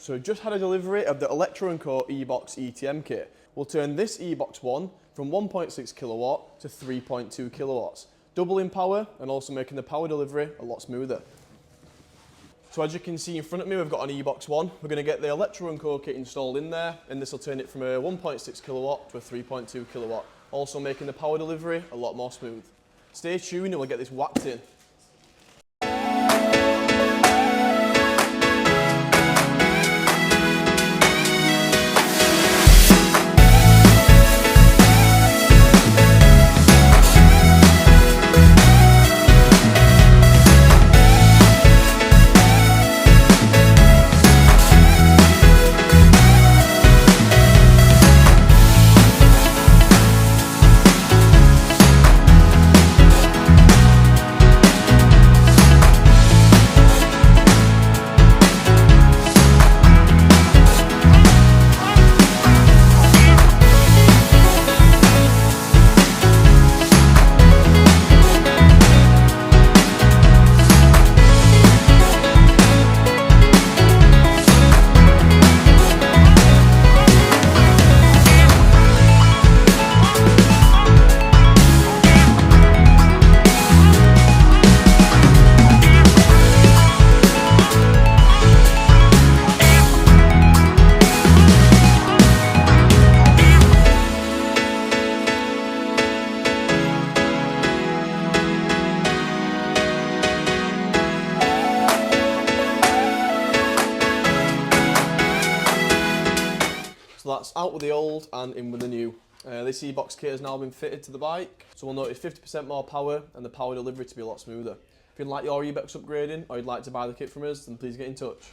So we've just had a delivery of the Electro & Co EBOX ETM kit. We'll turn this EBOX 1 from 1.6 kilowatt to 3.2 kilowatts, doubling power and also making the power delivery a lot smoother. So as you can see in front of me, we've got an EBOX 1. We're going to get the Electro & Co kit installed in there, and this will turn it from a 1.6 kilowatt to a 3.2 kilowatt, also making the power delivery a lot more smooth. Stay tuned and we'll get this whacked in. So that's out with the old and in with the new. This EBOX kit has now been fitted to the bike, so we'll notice 50% more power and the power delivery to be a lot smoother. If you'd like your EBOX upgrading or you'd like to buy the kit from us, then please get in touch.